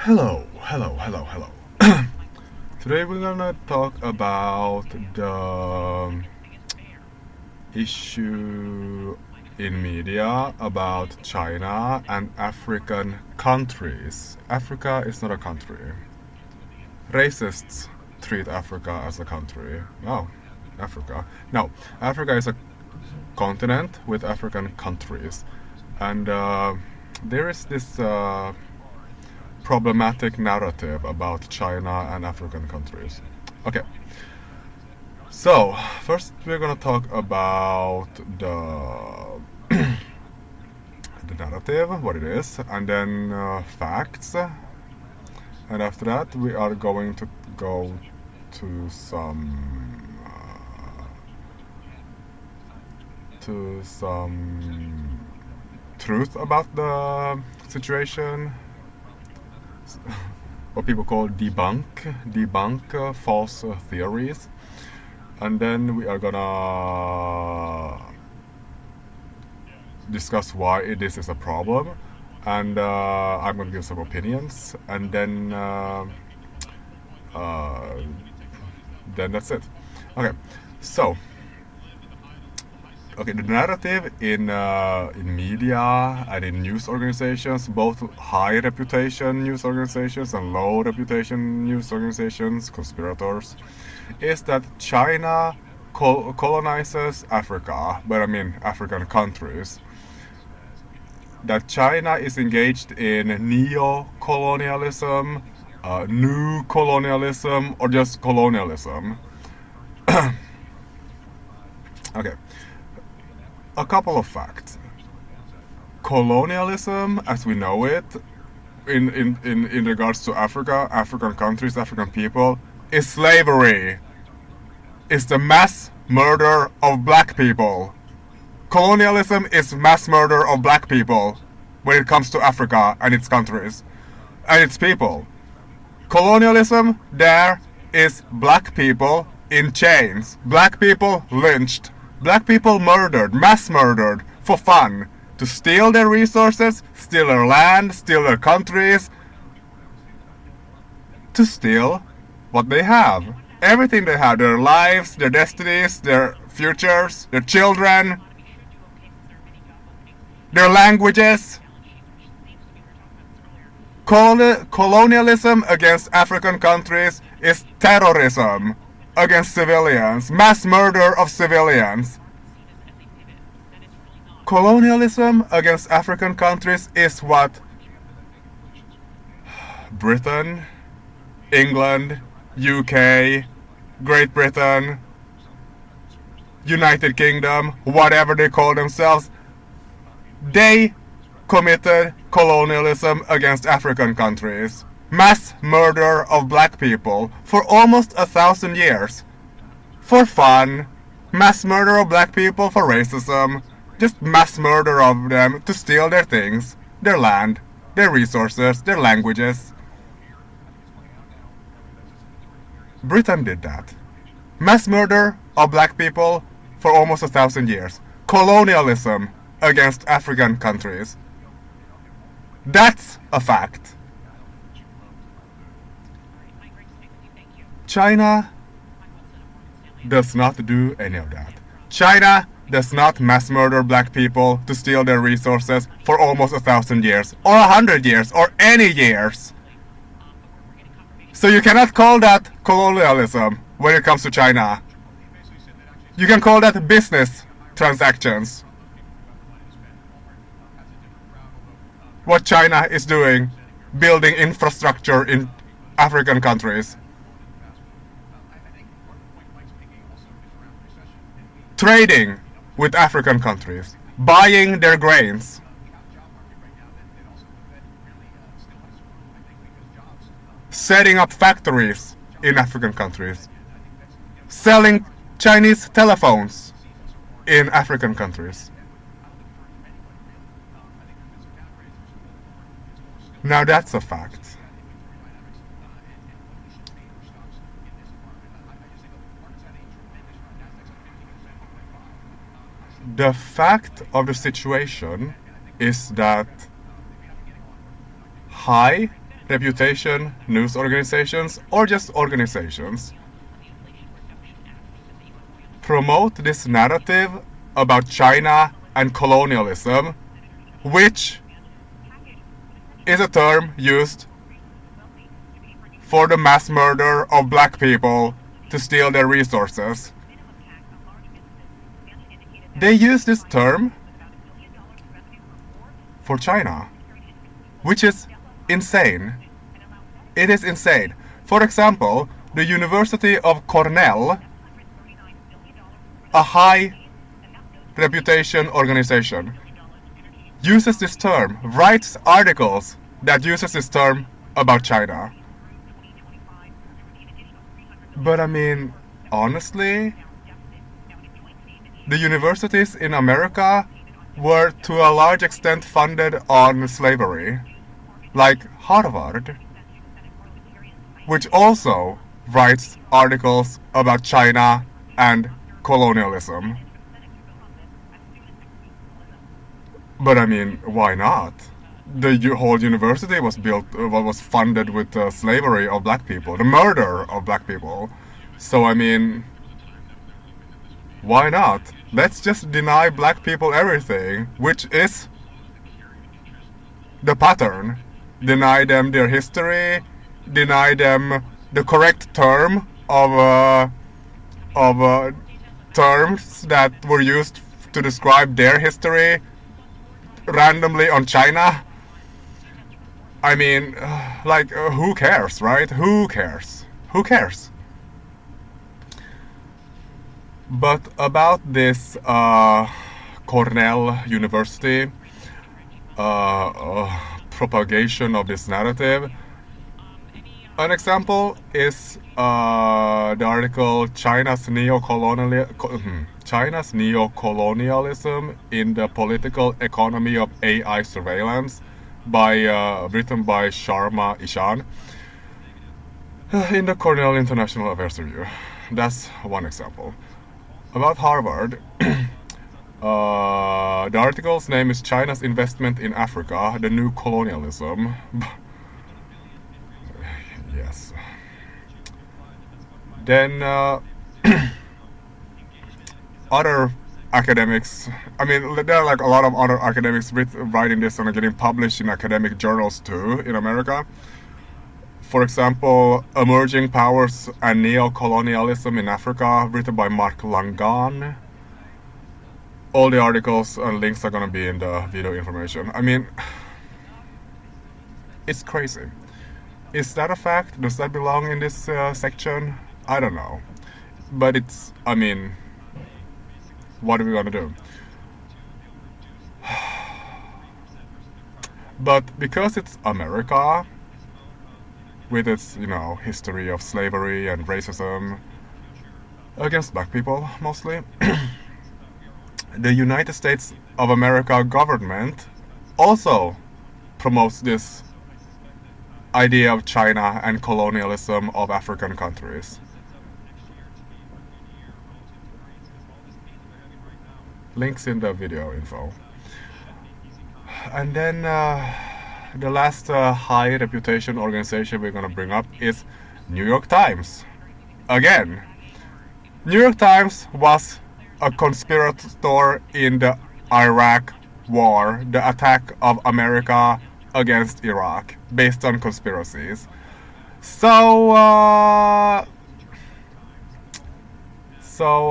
Hello. Today we're gonna talk about the issue in media about China and African countries. Africa is not a country. Racists treat Africa as a country. Oh, Africa. No, Africa is a continent with African countries. And there is this problematic narrative about China and African countries. Okay, so first we're gonna talk about the narrative, what it is, and then facts, and after that we are going to go to some truth about the situation, what people call debunk false theories, and then we are gonna discuss why this is a problem, and I'm gonna give some opinions, and then that's it. Okay, so the narrative in media and in news organizations, both high reputation news organizations and low reputation news organizations, conspirators, is that China colonizes Africa, but I mean African countries. That China is engaged in neo-colonialism, new colonialism, or just colonialism. Okay. A couple of facts. Colonialism, as we know it, in regards to Africa, African countries, African people, is slavery. It's the mass murder of black people. Colonialism is mass murder of black people when it comes to Africa and its countries and its people. Colonialism, there is black people in chains, black people lynched, black people murdered, mass murdered, for fun, to steal their resources, steal their land, steal their countries, to steal what they have. Everything they have, their lives, their destinies, their futures, their children, their languages. Colonialism against African countries is terrorism against civilians, mass murder of civilians. Colonialism against African countries is what Britain, England, UK, Great Britain, United Kingdom, whatever they call themselves, they committed colonialism against African countries. Mass murder of black people for almost 1,000 years. For fun. Mass murder of black people for racism. Just mass murder of them to steal their things, their land, their resources, their languages. Britain did that. Mass murder of black people for almost 1,000 years. Colonialism against African countries. That's a fact. China does not do any of that. China does not mass murder black people to steal their resources for almost 1,000 years, or 100 years, or any years. So you cannot call that colonialism when it comes to China. You can call that business transactions. What China is doing, building infrastructure in African countries. Trading with African countries, buying their grains. Setting up factories in African countries. Selling Chinese telephones in African countries. Now that's a fact. The fact of the situation is that high reputation news organizations or just organizations promote this narrative about China and colonialism, which is a term used for the mass murder of black people to steal their resources. They use this term for China, which is insane. It is insane. For example, the University of Cornell, a high reputation organization, uses this term, writes articles that uses this term about China. But I mean, honestly, the universities in America were to a large extent funded on slavery, like Harvard, which also writes articles about China and colonialism. But I mean, why not? The whole university was funded with slavery of black people, the murder of black people. So I mean, why not? Let's just deny black people everything, which is the pattern. Deny them their history, deny them the correct term of terms that were used to describe their history randomly on China. I mean, who cares, right? Who cares? Who cares? But about this Cornell University propagation of this narrative, an example is the article China's Neo-Colonialism in the Political Economy of AI Surveillance, written by Sharma Ishan in the Cornell International Affairs Review. That's one example. About Harvard, the article's name is China's Investment in Africa, the New Colonialism. Yes. Then other academics, I mean, there are like a lot of other academics writing this and getting published in academic journals too in America. For example, Emerging Powers and Neo-Colonialism in Africa, written by Mark Langan. All the articles and links are going to be in the video information. I mean, it's crazy. Is that a fact? Does that belong in this section? I don't know. But it's, I mean, what are we going to do? But because it's America, with its, history of slavery and racism against black people, mostly, the United States of America government also promotes this idea of China and colonialism of African countries. Links in the video info. And then the last high reputation organization we're going to bring up is New York Times. Again, New York Times was a conspirator in the Iraq war, the attack of America against Iraq, based on conspiracies. So I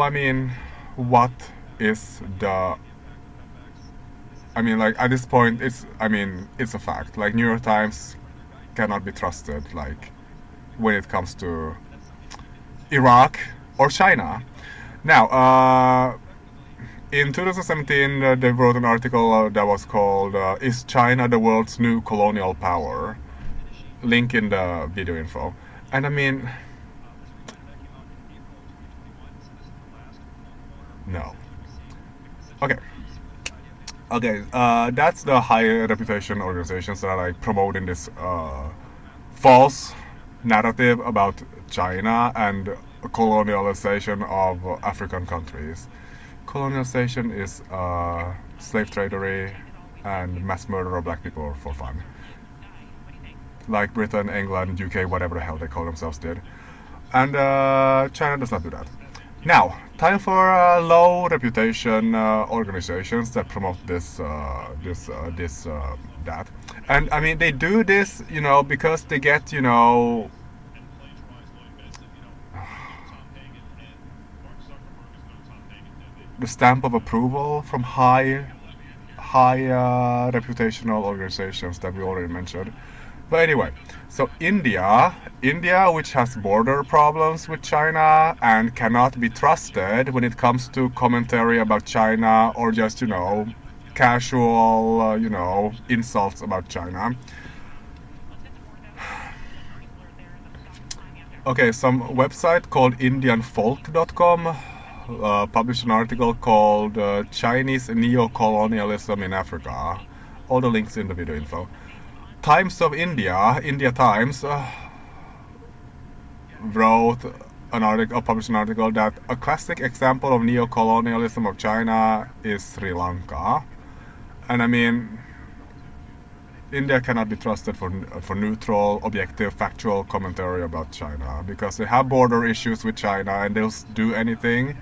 mean, what is the... I mean, like, at this point, it's a fact. Like, New York Times cannot be trusted, like, when it comes to Iraq or China. Now, in 2017, they wrote an article that was called Is China the World's New Colonial Power? Link in the video info. And I mean, no. Okay, that's the high reputation organizations that are like promoting this false narrative about China and colonialization of African countries. Colonization is slave tradery and mass murder of black people for fun. like Britain, England, UK, whatever the hell they call themselves did. And China does not do that. Now, time for low reputation organizations that promote that. And I mean, they do this, because they get, the stamp of approval from high reputational organizations that we already mentioned. But anyway, so India, which has border problems with China and cannot be trusted when it comes to commentary about China or just, casual, insults about China. Okay, some website called indianfolk.com published an article called Chinese Neo-Colonialism in Africa. All the links in the video info. Times of India, India Times, published an article that a classic example of neo-colonialism of China is Sri Lanka. And I mean, India cannot be trusted for neutral, objective, factual commentary about China because they have border issues with China and they'll do anything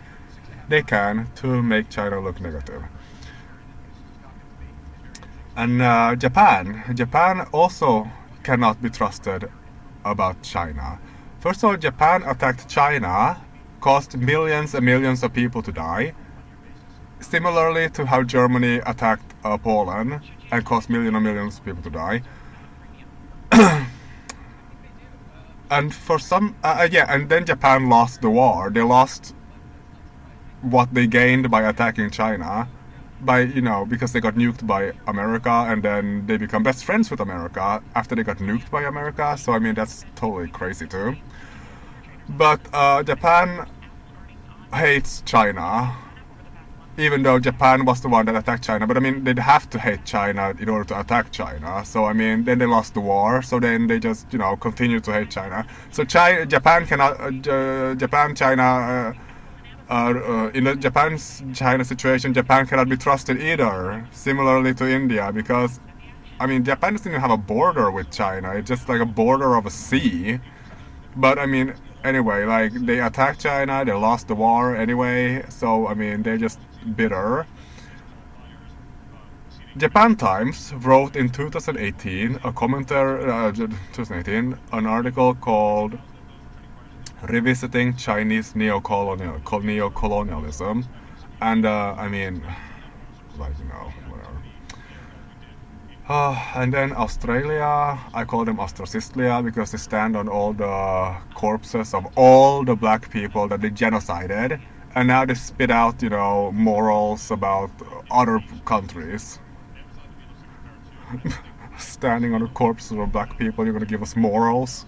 they can to make China look negative. And Japan also cannot be trusted about China. First of all, Japan attacked China, caused millions and millions of people to die, similarly to how Germany attacked Poland and caused millions and millions of people to die. And for some, and then Japan lost the war. They lost what they gained by attacking China, because they got nuked by America, and then they become best friends with America after they got nuked by America. So I mean, that's totally crazy too. But Japan hates China, even though Japan was the one that attacked China. But I mean, they'd have to hate China in order to attack China. So I mean, then they lost the war. So then they just, continue to hate China. So Japan, China. In the Japan-China situation, Japan cannot be trusted either, similarly to India, because, I mean, Japan doesn't even have a border with China. It's just like a border of a sea. But, I mean, anyway, like, they attacked China, they lost the war anyway, so, I mean, they're just bitter. Japan Times wrote in 2018 an article called Revisiting Chinese neo-colonialism, and I mean, whatever. And then Australia, I call them Austracistlia because they stand on all the corpses of all the black people that they genocided, and now they spit out, morals about other countries. Standing on the corpses of black people, you're gonna give us morals?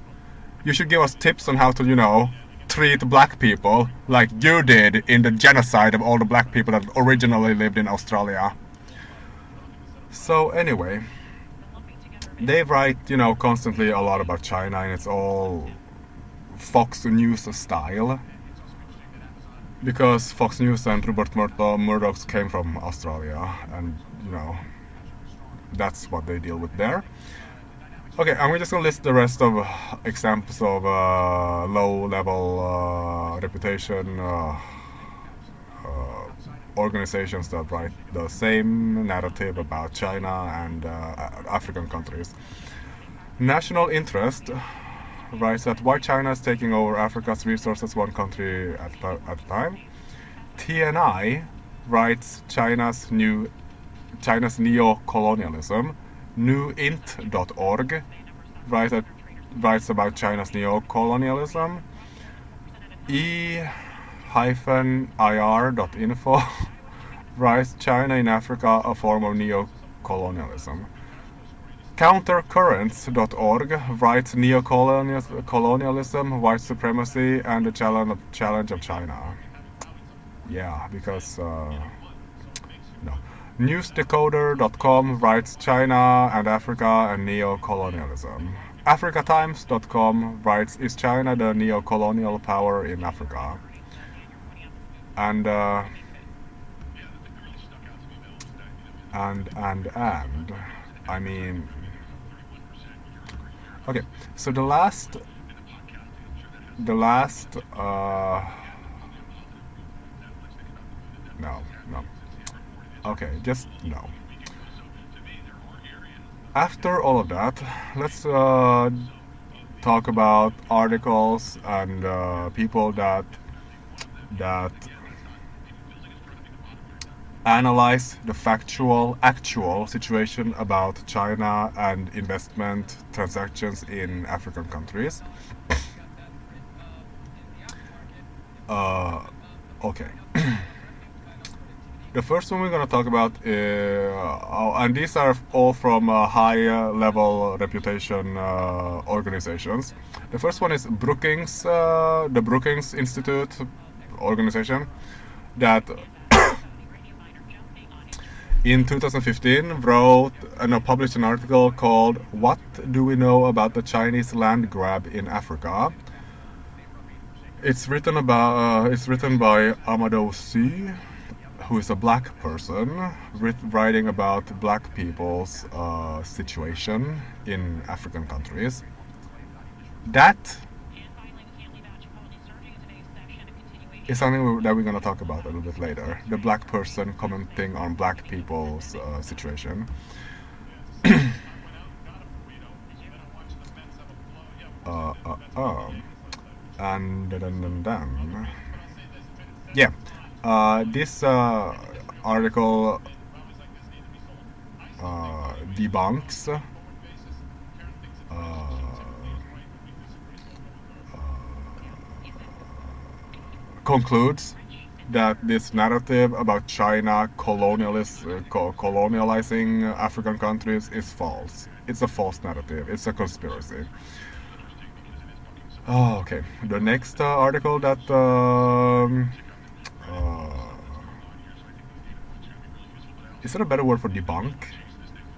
You should give us tips on how to, treat black people like you did in the genocide of all the black people that originally lived in Australia. So anyway, they write, constantly a lot about China, and it's all Fox News style. Because Fox News and Rupert Murdoch came from Australia, and, that's what they deal with there. Okay, I'm just going to list the rest of examples of low-level reputation organizations that write the same narrative about China and African countries. National Interest writes that why China is taking over Africa's resources one country at a time. TNI writes China's neo-colonialism. newint.org writes about China's neo-colonialism. e-ir.info writes China in Africa, a form of neo-colonialism. Countercurrents.org writes neo-colonialism, white supremacy, and the challenge of China. Yeah, because no. Newsdecoder.com writes China and Africa and neo-colonialism. AfricaTimes.com writes, is China the neo-colonial power in Africa? And I mean, Okay, so the last no, no. Okay, just no. After all of that, let's talk about articles and people that analyze the actual situation about China and investment transactions in African countries. Okay. The first one we're going to talk about, and these are all from high level reputation organizations. The first one is the Brookings Institute organization that in 2015 wrote and published an article called "What Do We Know About the Chinese Land Grab in Africa?" It's written by Amado C, who is a black person writing about black people's situation in African countries. That is something that we're going to talk about a little bit later. The black person commenting on black people's situation. And then. Yeah. This article debunks concludes that this narrative about China colonializing African countries is false. It's a false narrative. It's a conspiracy. Oh, okay. The next article that is there a better word for debunk?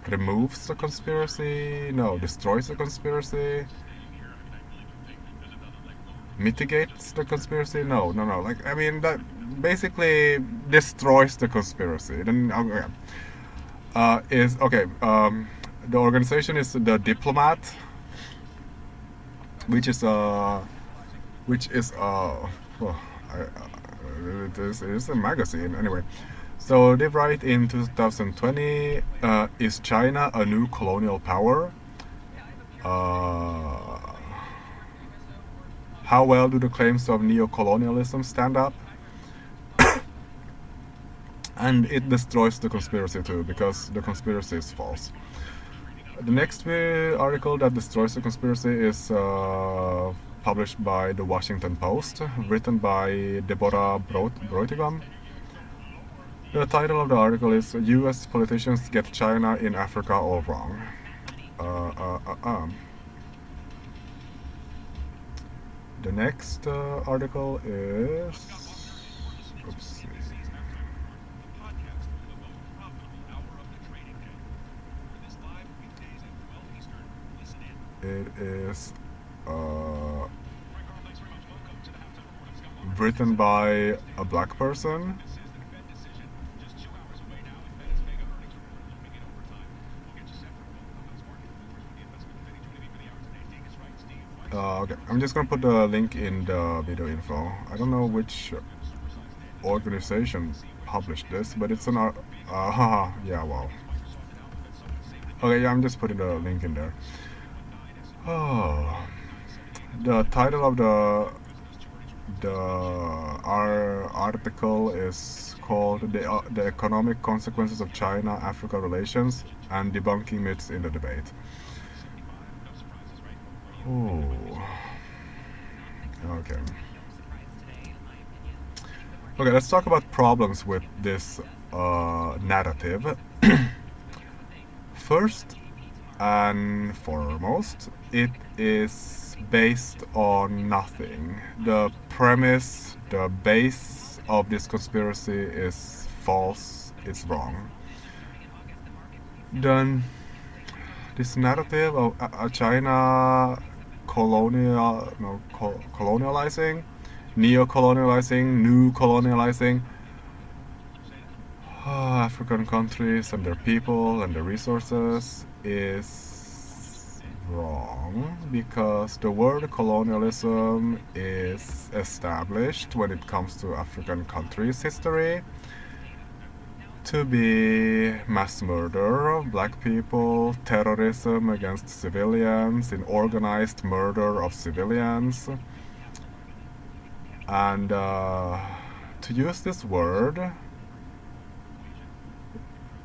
Removes the conspiracy? No, destroys the conspiracy? Mitigates the conspiracy? No. Like, I mean, that basically destroys the conspiracy. Then, okay. The organization is the Diplomat, which is it is a magazine anyway. So they write in 2020, is China a new colonial power? How well do the claims of neo-colonialism stand up? And it destroys the conspiracy too, because the conspiracy is false. The next article that destroys the conspiracy is published by the Washington Post, written by Deborah Breutigam. The title of the article is "U.S. Politicians Get China in Africa All Wrong." The next article is... Oops. It is written by a black person. Okay, I'm just gonna put the link in the video info. I don't know which organization published this, but it's an yeah, wow. Okay, yeah, I'm just putting the link in there. Oh, the title of our article is called "The Economic Consequences of China-Africa Relations and Debunking Myths in the Debate." Oh, okay. Okay, let's talk about problems with this narrative. First and foremost, it is based on nothing. The premise, the base of this conspiracy is false, it's wrong. Then, this narrative of China colonializing, neo-colonializing, new-colonializing African countries and their people and their resources is wrong. wrong because the word colonialism is established when it comes to African countries' history to be mass murder of black people, terrorism against civilians, in organized murder of civilians. And to use this word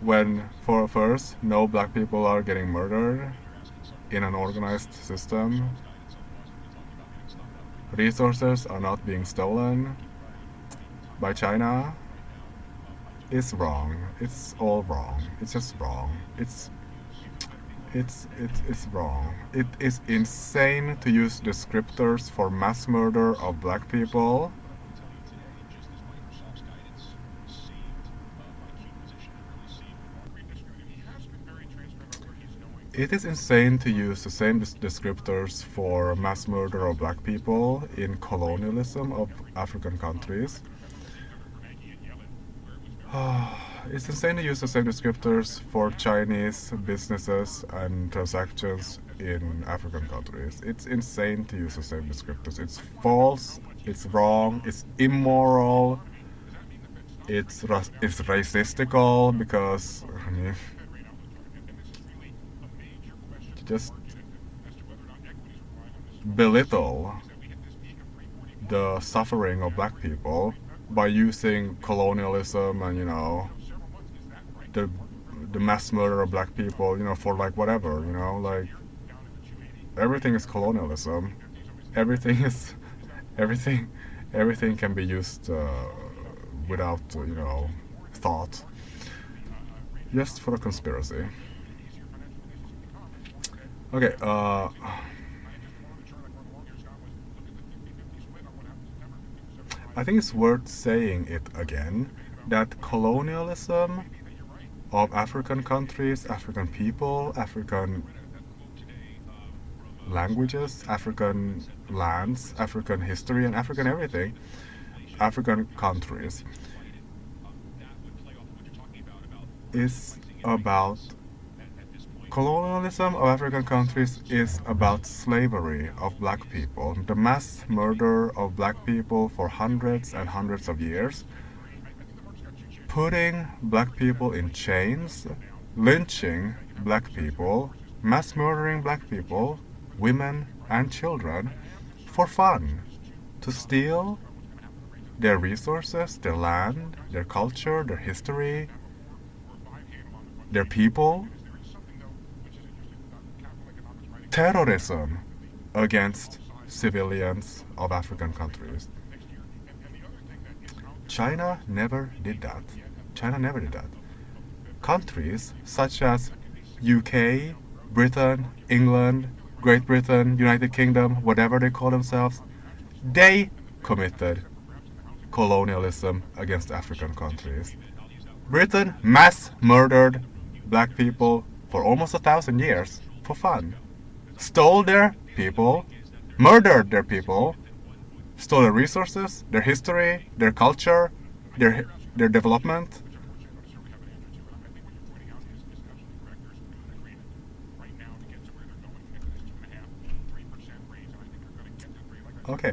when, for first, no black people are getting murdered in an organized system, resources are not being stolen by China, is wrong. It's all wrong. It's just wrong. It's wrong. It is insane to use descriptors for mass murder of black people. It is insane to use the same descriptors for mass murder of black people in colonialism of African countries. It's insane to use the same descriptors for Chinese businesses and transactions in African countries. It's insane to use the same descriptors. It's false, it's wrong, it's immoral, it's racistical because, I mean, just belittle the suffering of black people by using colonialism and, you know, the mass murder of black people, you know, for like whatever, you know, like everything is colonialism. Everything can be used without, you know, thought, just for a conspiracy. Okay, I think it's worth saying it again, that colonialism of African countries, African people, African languages, African lands, African history, and African everything, African countries, is about colonialism of African countries is about slavery of black people, the mass murder of black people for hundreds and hundreds of years, putting black people in chains, lynching black people, mass murdering black people, women and children, for fun, to steal their resources, their land, their culture, their history, their people. Terrorism against civilians of African countries. China never did that. China never did that. Countries such as UK, Britain, England, Great Britain, United Kingdom, whatever they call themselves, they committed colonialism against African countries. Britain mass murdered black people for almost 1,000 years for fun. Stole their people, murdered their people, stole their resources, their history, their culture, their development. Okay.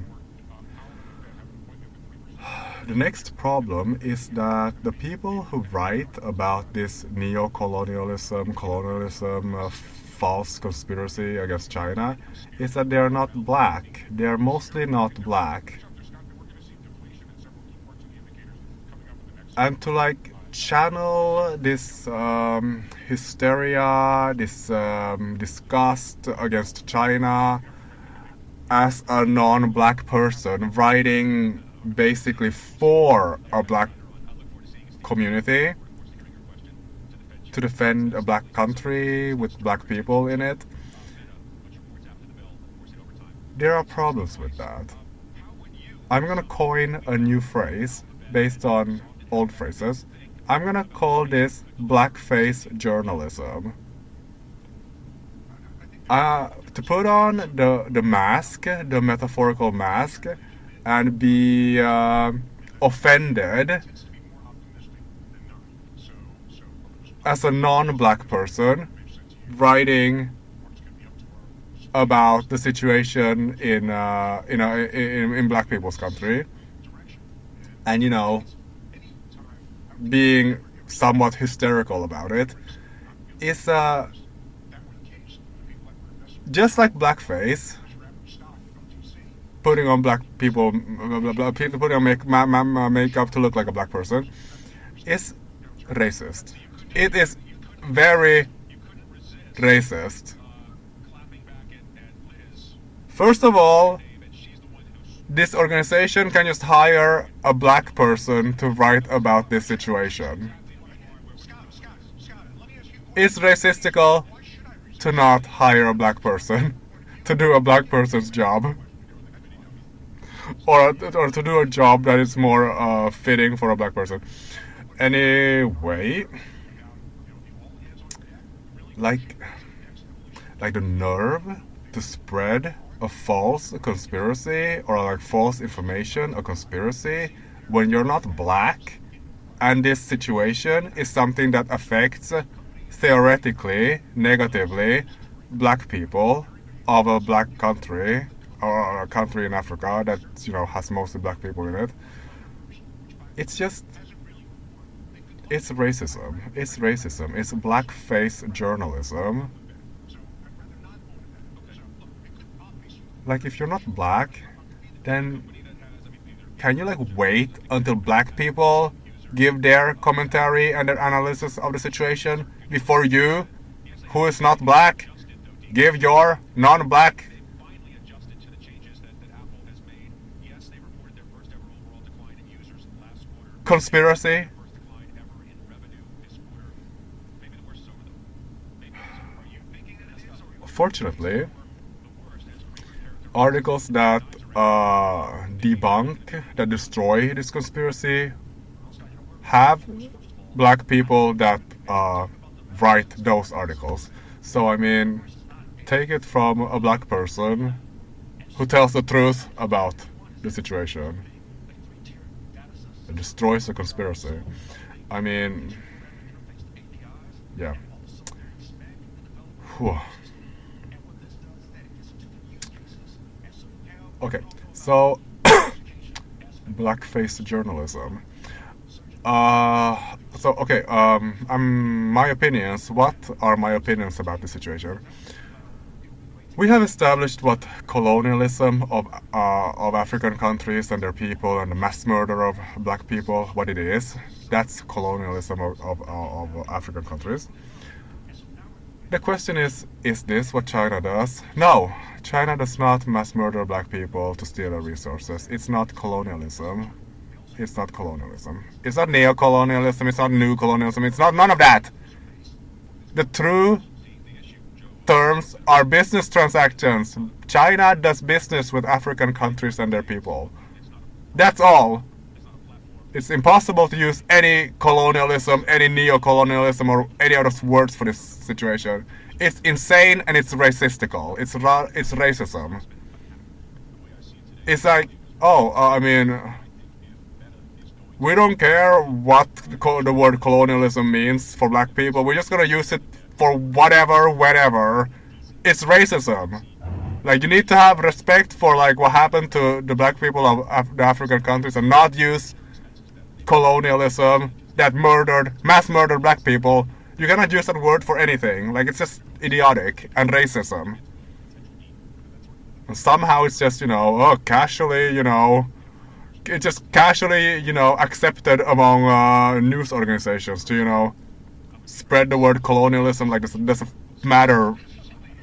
The next problem is that the people who write about this neo-colonialism, colonialism, false conspiracy against China is that they are not black. They are mostly not black. And to like channel this hysteria, this disgust against China as a non-black person writing basically for a black community, to defend a black country with black people in it. There are problems with that. I'm gonna coin a new phrase based on old phrases. I'm gonna call this blackface journalism. To put on the mask, the metaphorical mask, and be offended as a non-black person writing about the situation in black people's country, and being somewhat hysterical about it, is just like blackface, putting on black people, putting on makeup to look like a black person, is racist. It is very racist. First of all, this organization can just hire a black person to write about this situation. It's racistical to not hire a black person to do a black person's job, or to do a job that is more fitting for a black person. Anyway, like the nerve to spread a false conspiracy, or like false information, a conspiracy, when you're not black, and this situation is something that affects theoretically negatively black people of a black country, or a country in Africa that has mostly black people in it. It's racism. It's blackface journalism. Like, if you're not black, then can you wait until black people give their commentary and their analysis of the situation before you, who is not black, give your non-black conspiracy? Fortunately, articles that debunk, that destroy this conspiracy, have black people that write those articles. So I mean, take it from a black person who tells the truth about the situation. It destroys the conspiracy. I mean, yeah. Whew. Okay, so blackface journalism. My opinions. What are my opinions about the situation? We have established what colonialism of African countries and their people, and the mass murder of black people, what it is. That's colonialism of African countries. The question is this what China does? No, China does not mass murder black people to steal their resources. It's not colonialism. It's not colonialism. It's not neo-colonialism. It's not new colonialism. It's not none of that. The true terms are business transactions. China does business with African countries and their people. That's all. It's impossible to use any colonialism, any neo-colonialism, or any other words for this situation. It's insane and it's racistical. It's racism. It's like, we don't care what the word colonialism means for black people. We're just gonna use it for whatever, whenever. It's racism. Like, you need to have respect for what happened to the black people of the African countries, and not use colonialism that mass murdered black people. You cannot use that word for anything. It's just idiotic and racism. And somehow it's just, casually, it's just casually, accepted among news organizations to, spread the word colonialism like this doesn't matter.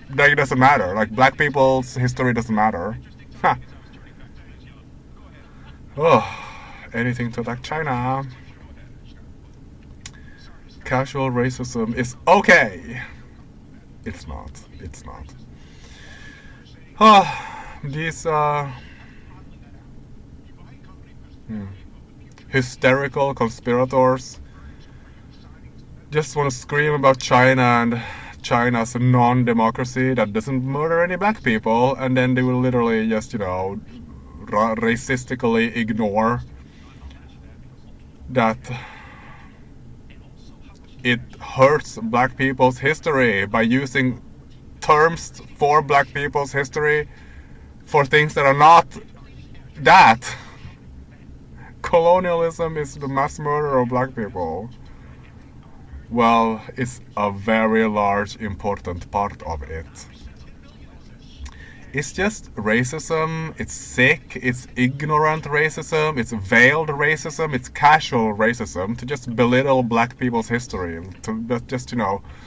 It doesn't matter. Black people's history doesn't matter. Huh. Oh, anything to attack China. Casual racism is okay. It's not. It's not. These hysterical conspirators just want to scream about China and China's non-democracy that doesn't murder any black people, and then they will literally just, racistically ignore that it hurts black people's history by using terms for black people's history for things that are not that. Colonialism is the mass murder of black people. Well, it's a very large, important part of it. It's just racism, it's sick, it's ignorant racism, it's veiled racism, it's casual racism to just belittle black people's history, to just,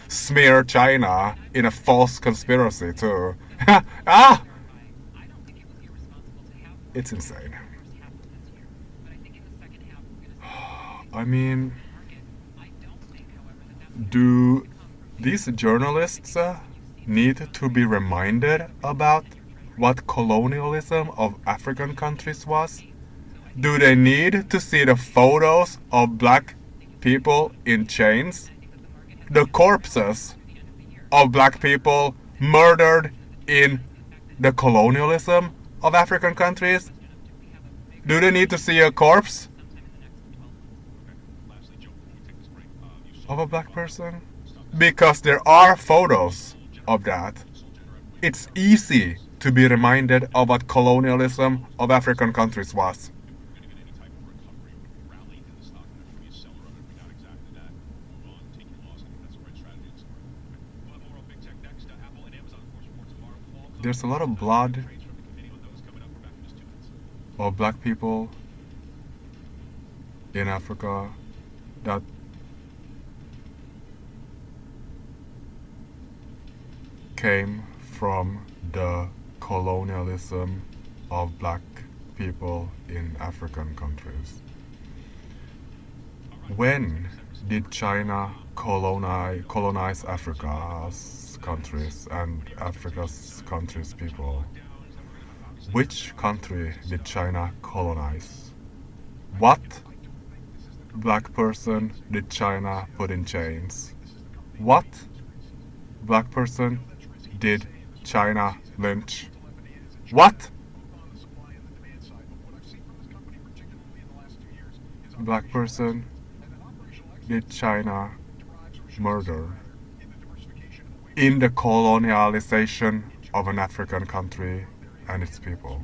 smear China in a false conspiracy too. Ah! It's insane. I mean, do these journalists need to be reminded about what colonialism of African countries was? Do they need to see the photos of black people in chains? The corpses of black people murdered in the colonialism of African countries? Do they need to see a corpse of a black person? Because there are photos of that. It's easy to be reminded of what colonialism of African countries was. There's a lot of blood of black people in Africa that came from the colonialism of black people in African countries. When did China colonize Africa's countries and Africa's countries' people? Which country did China colonize? What black person did China put in chains? What black person did China lynch? What black person did China murder in the colonialization of an African country and its people?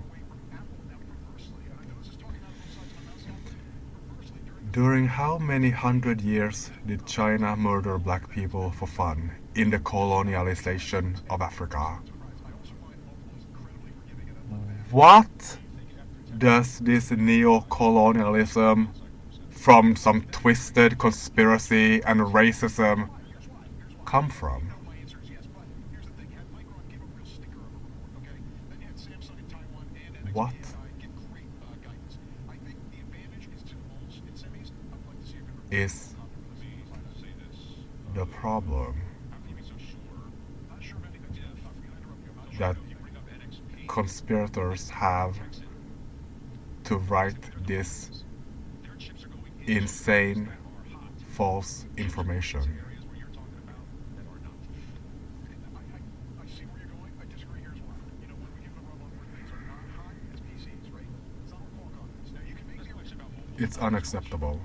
During how many hundred years did China murder black people for fun in the colonialization of Africa? What does this neo-colonialism from some twisted conspiracy and racism come from? What is the problem that conspirators have to write this insane false information? It's unacceptable.